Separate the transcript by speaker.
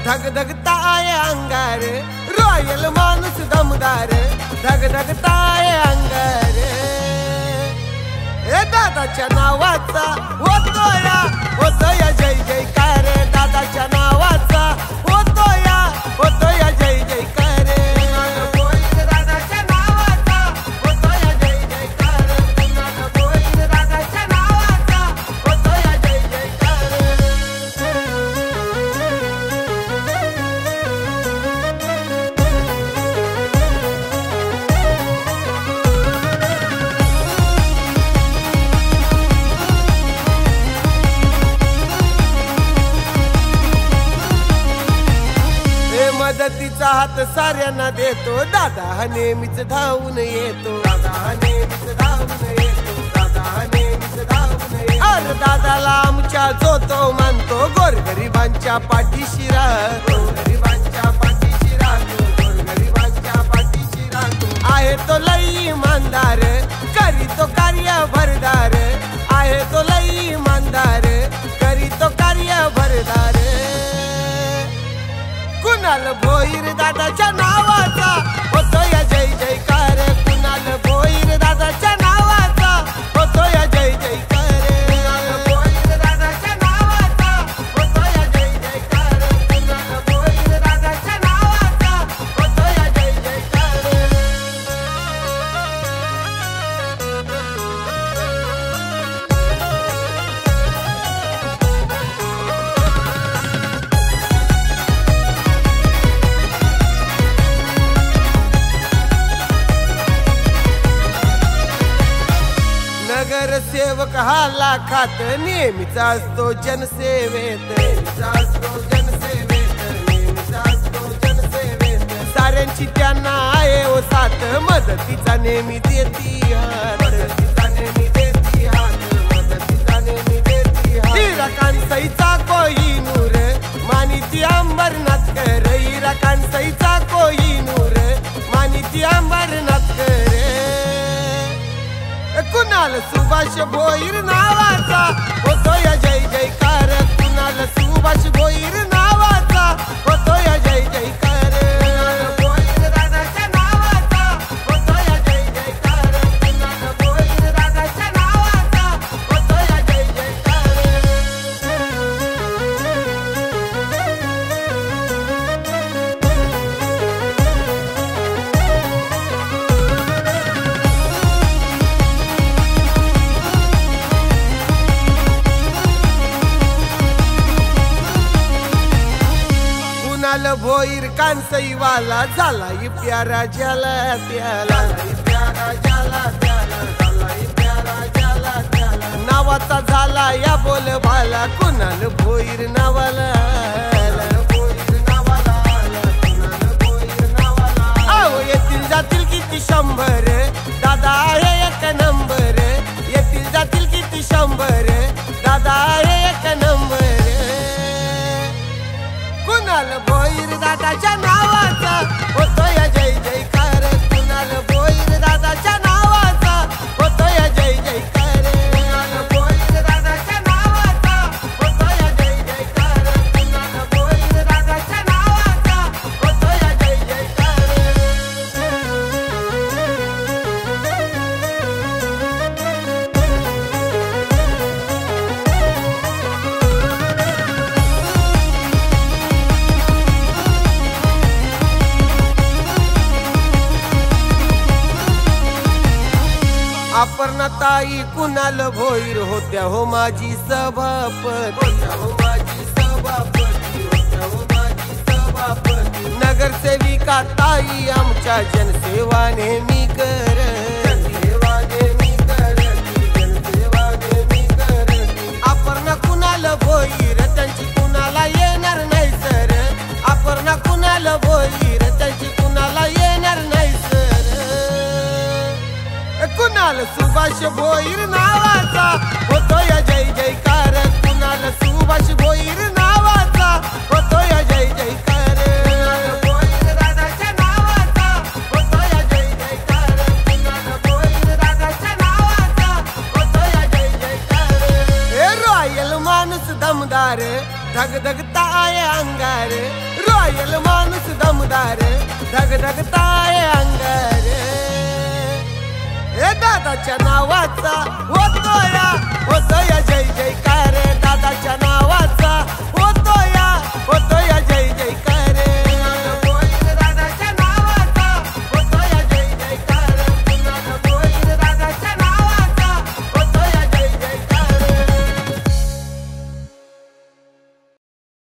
Speaker 1: धगधगता आहे अंगार, रॉयल माणूस दमदार, धगधगता आहे अंगार. ए दादाच्या नावाचा होतो या जय जयकार, दादाच्या नावाचा होतो या जय जयकार. दादाच्या नावाचा होतो या जय जयकार, दादाच्या नावाचा होतो या जय जयकार. मदतीचा हात साऱ्यांना देतो, दादा हा नेहमीच धावून येतो, दादा हा नेहमीच धावून येतो, दादा हा नेहमीच धावून येतो. अरे दादाला आमच्या जो तो मानतो, गोरगरिबांच्या पाठीशी राहतो, गोरगरिबांच्या पाठीशी राहतो, गोरगरिबांच्या पाठीशी राहतो. आहे तो लई इमानदार, करीतो कार्य भरदार, आहे तो लई इमानदार, करीतो कार्य भरदार. कुणाल भोईर दादाच्या नावाचा होतो या जय जयकार, कुणाल भोईर दादाच्या नावाचा होतो या जय जयकार. कुणाल भोईर दादाच्या नावाचा होतो या जय जयकार, कुणाल भोईर दादाच्या नावाचा होतो या जय जयकार. नगरसेवक हा लाखात नेहमीचा असतो जनसेवेत, नेहमीचा असतो जनसेवेत, नेहमीचा असतो जनसेवेत. साऱ्यांची त्यांना आहे ओ साथ, मदतीचा नेहमी देती हात, मदतीचा नेहमी देती हात, मदतीचा नेहमी देती हात. हिरा कांसाईचा कोहिनूर मानिती अंबरनाथ कर, हिरा कांसाईचा कोहिनूर मानिती अंबरनाथ कर. कुणाल सुभाष भोईर नावाचा होतो या जय जयकार, कुणाल सुभाष भोईर नावाचा होतो या जय जयकार. कुणाल भोईर दादाच्या नावाचा होतो या जय जयकार, कुणाल भोईर दादाच्या नावाचा होतो या जय जयकार. कुणाल भोईर कांसईवाला झालाय प्यारा ज्याला त्याला, प्यारा ज्याला त्याला, झालाय प्यारा ज्याला त्याला. नावाचा झाला या बोल भाला, कुणाल भोईर नावाला, भोईर नावाला, कुणाल भोईर नावाला. अहो येतील जातील किती 100, दादा आहे एक नंबर, येतील जातील किती 100, दादा आहे एक नंबर. कुणाल भोईर दादाच्या नावाचा होतो या जय जयकार, कुणाल भोईर दादाच्या नावाचा होतो या जय जयकार. कुणाल भोईर दादाच्या नावाचा होतो या जय जयकार, कुणाल भोईर दादाच्या नावाचा होतो या जय जयकार. अपर्णाताई कुणाल भोईर होत्या हो माझी सभापती, होत्या हो माझी सभापती, होत्या हो माझी सभापती. नगरसेविका ताई आमच्या जनसेवा नेहमी कर, जनसेवा नेहमी कर, जनसेवा नेहमी कर. अपर्णा कुणाल भोईर त्यांची कुणाला येणार नाही सर, अपर्णा कुणाल भोईर त्यांची कुणाला येणार नाही सर. कुणाल सुभाष भोईर नावाचा होतो या जय जयकार, कुणाल सुभाष भोईर नावाचा होतो या जय जयकार. कुणाल भोईर दादाच्या नावाचा होतो या जय जयकार, कुणाल भोईर दादाच्या नावाचा होतो या जय जयकार. हे रॉयल माणूस दमदार, धगधगता आहे अंगार, राहील माणूस दमदार धग धगताय अंगार हे दादाच्या नावाचा होतो या जय जयकार दादाच्या नावाचा होतो या